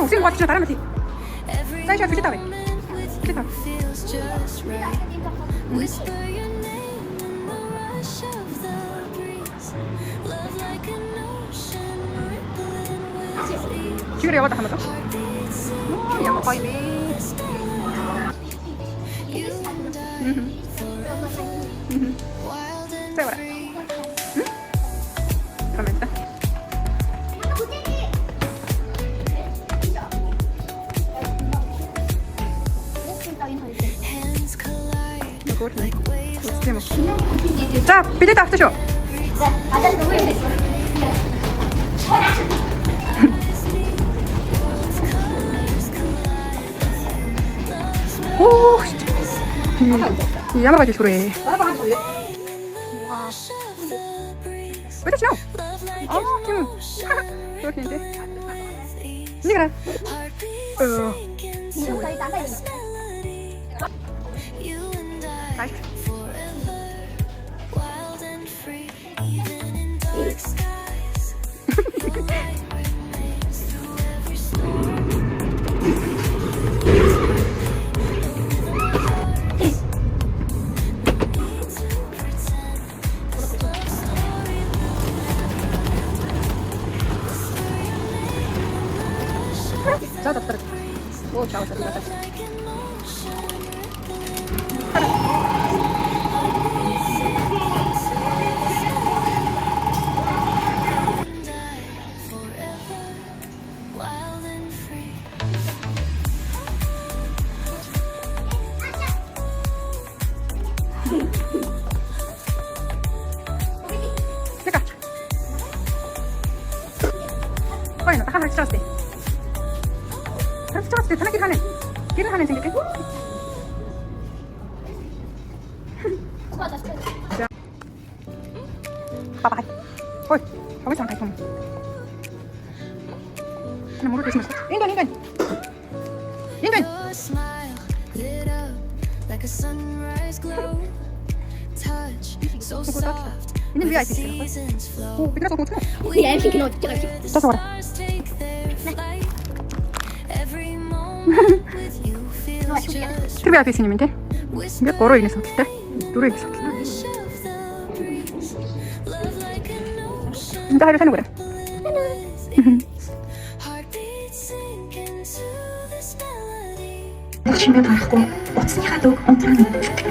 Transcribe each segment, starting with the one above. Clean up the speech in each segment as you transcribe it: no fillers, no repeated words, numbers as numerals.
지금 와 진짜 나라면 돼. 사이즈가 두 개 따위. 두 개 따위. 지그래 여기다 한번 더. 이거 거의 세워라. 응? 그러면 일단. 자, 비닐다 드셔. 오, 진짜. 야마가지 소리. 왜 이렇게 나오? 지금 그렇게 이제. 니가. 나이스. 자, 다 떨어져. 오, 자, 떨어져. 빨리 나 하나 찍었어. 하나 찍었을 때 하나 길을 하네 생각해. 자, 봐봐. 어이, 가만히 있어, 가만히 있어. 그냥 모르고 있으면 인간. 이는 VIP. 오, 이거 좀 어떡해? VIP 그냥 어떻게 갈지? 자, 와라. VIP 스님인데 몇 걸어 있는 상태? 노래 있는 상태. 진짜 하루 사는 거야. Чимээ барахгүй утасныхаа дөг унтран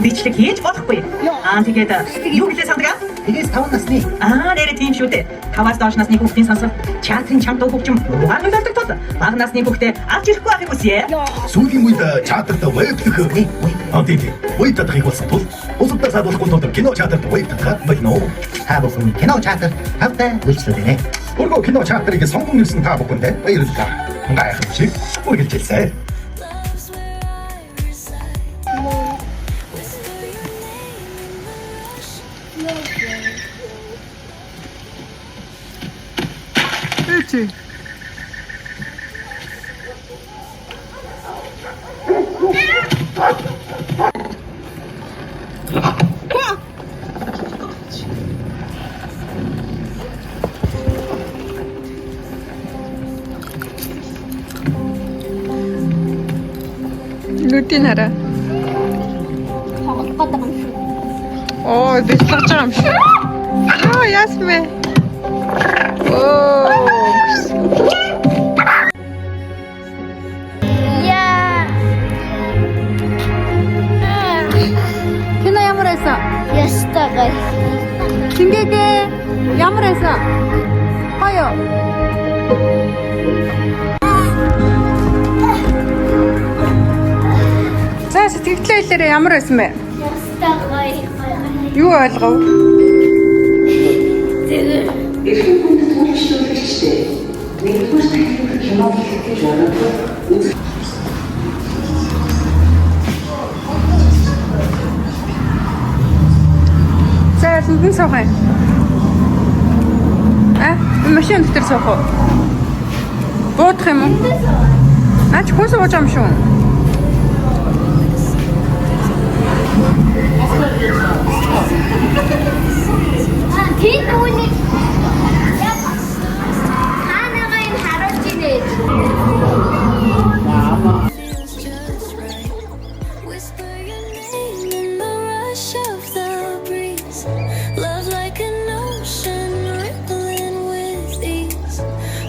би ч тэг хийж болохгүй. Тэгээд юу гэлээ сандраа? Тэгээс 5 насны. Нэрэ тийм шүү дээ. 5-аас доош насны хүүхдийн сонсох театрын чамд хөгжим угаан үлддэг тул бага насны хүүхдээ авч ирэхгүй байхыг хүсье. Сүүлийн үед театрт вебдэх тийм. Веб татахыг болсон тул усудаа саадуулахгүй тул кино театрт веб татах болно. Та бүхэн кино театр тавтай үйлчлүүлнэ. Өөрөө кино театрыг сонгон нэрсэн та бүхэндээ баярлалаа. Гайхамшиг үргэлжилсэй. 그렇지. 루틴 하라. 내 스타처럼. 야스메. 걔나 야물했어. 야스타가 진격에 야물했어. 봐요. 자, сэтгэлээ ямар байсан бэ? 야스타가 Юу ойлгов? Эрхэм хүнд түлхшүүлэгчтэй нэгдүгээр техник кино хийх журам За, зүгэн сохой. Машин дотор сохоо. Буудах юм уу? Наач хүн сууж юм шүү. Тэр үүнийг хаанаага юм харуулж ирээ. Feels just right. Whisper your name in the rush of the breeze. Love like an ocean rippling with ease.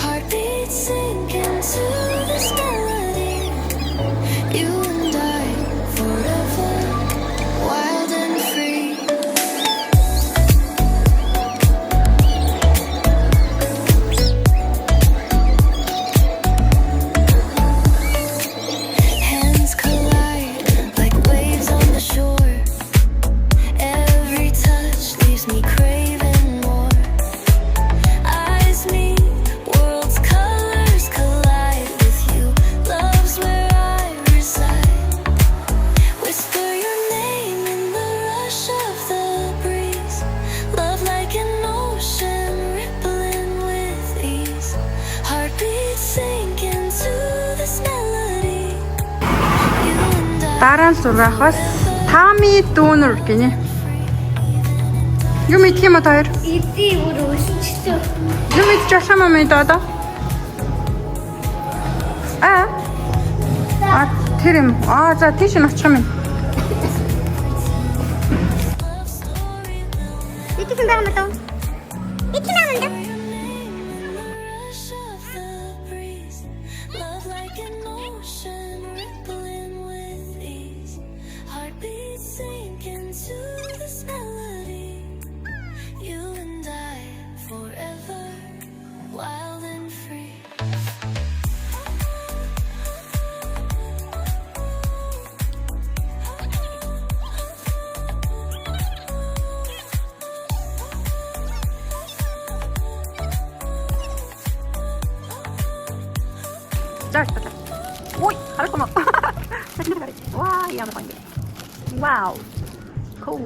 Heartbeats sink into this melody. You and I forever, wild and free. Hands collide like waves on the shore. Every touch leaves me craving more. Eyes meet, worlds' colors collide with you. Love's where I reside. Whisper your name in the rush of the breeze. Love like an ocean rippling with ease. Heartbeats sink into this melody. You and I. Дараа нь сурахаас Тами дүүнер гинэ. Юу мэдх юм уу та хоёр? Эдий бүр өсчихсөн. Юу мэдж болох юм бэ одоо? Тэр юм. За тийш нь очих юм. Эдийн байгаа мó доо. Эдийн байгаа юм даа. Rush of the breeze, love like an ocean rippling with ease. Heartbeats sink into this melody. You and I forever, wild and free. 잘했다. 오이, 잘했구만. 진짜 잘해. 와, 이 하는 건데. 와우. cool.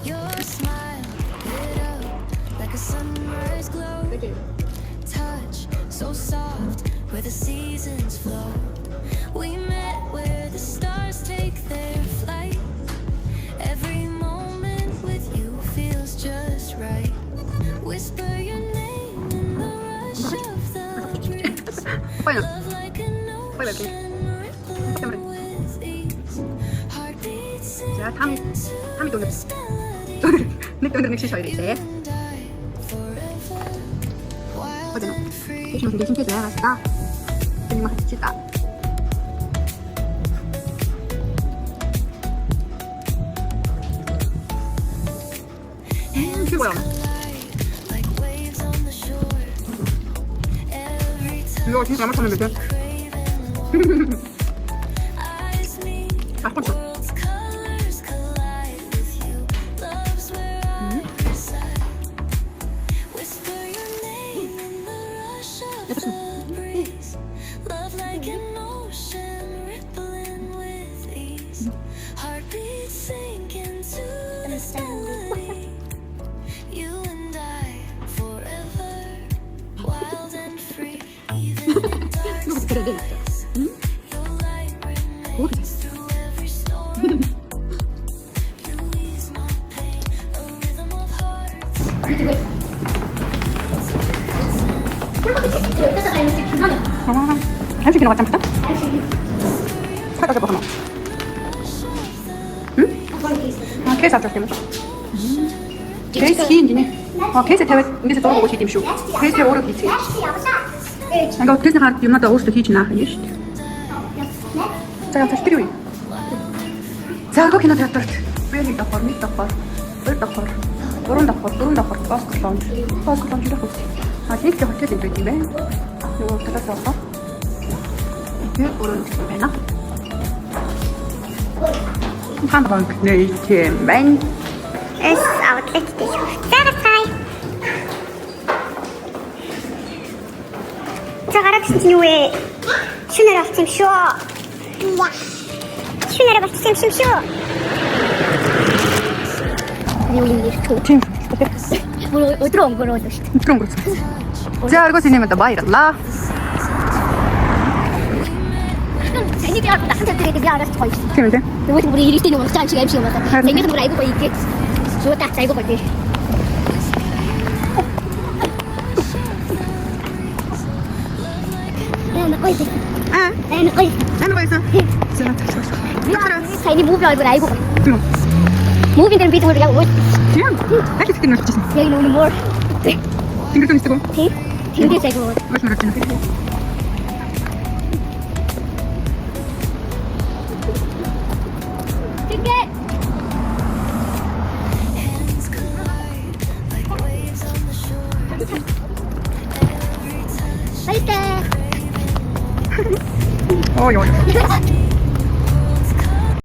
Your smile lit up like a sunrise glow. Touch so soft where the seasons flow. We met where the stars take their flight. Every moment with you feels just right. Whisper your name in the rush of the breeze. Love like an ocean rippling with ease. Heartbeats sink 자, 다음 돈을. this melody. 돈을 넥시 이제. And I forever, wild 어디나? and free. 대신 되게 신기해 나갔다. 그림을 같이 치다. 최고야. Like waves on the shore. Every time 이거 진짜 잘못하면 돼. eyes meet, 아, 콘서. worlds' colors collide with you. Love's where I reside. Whisper your name in the rush of the breeze. Love like an ocean rippling with ease. Heartbeats sink into this melody. You and I forever, wild and free. Even in darkness, your light remains through every storm. You ease my pain, a rhythm of hearts. 한식 기능 왔다 맞다? 살짝 해봐 하나. 응? 케이스 앞쪽 때문에. 케이스 히인지네. 케이스 대회 이제 들어보고 싶dim шүү. 케이스 오르 хийх. Ингээ 케이스 хард юмнада өөрсдөө хийж наах юм шүү дээ. За яг тэр юу? За гоо кино театрт. Би нэг давхар, нэг давхар, хоёр давхар, гурван давхар, баскетбол жирэх үү. Нэг л хотел юм байт юм байна. Юу талаас авах. Тэр өөрөө нэг байна. Хан банк нэг юм байна. Эс аутлет гэж. Зарахай. Загарах чинь юу вэ? Шүнээр авсан юм шүү. Шүнээр авсан юм шүү. Тим. Утром городишь. Утром груз. Зяргос и немета байралла. Они тебя 한참 되게 미안해 거의. Тимде. 뭐 우리 일이 때는 뭐 짠치가 MC 맞아. 생각도 뭘 알고 있지. 좋다. 잘 알고 볼게. 나 어디? 아, 나 어디? 나는 뭐 있어? 자, 이제 무비 얼굴 알고. Тим. 무비들은 비트 모르게 하고. Тим. Как ты носишь? 여기 오는 뭘? Тим, кто не с тобой? 되게 되게 Возьми руки.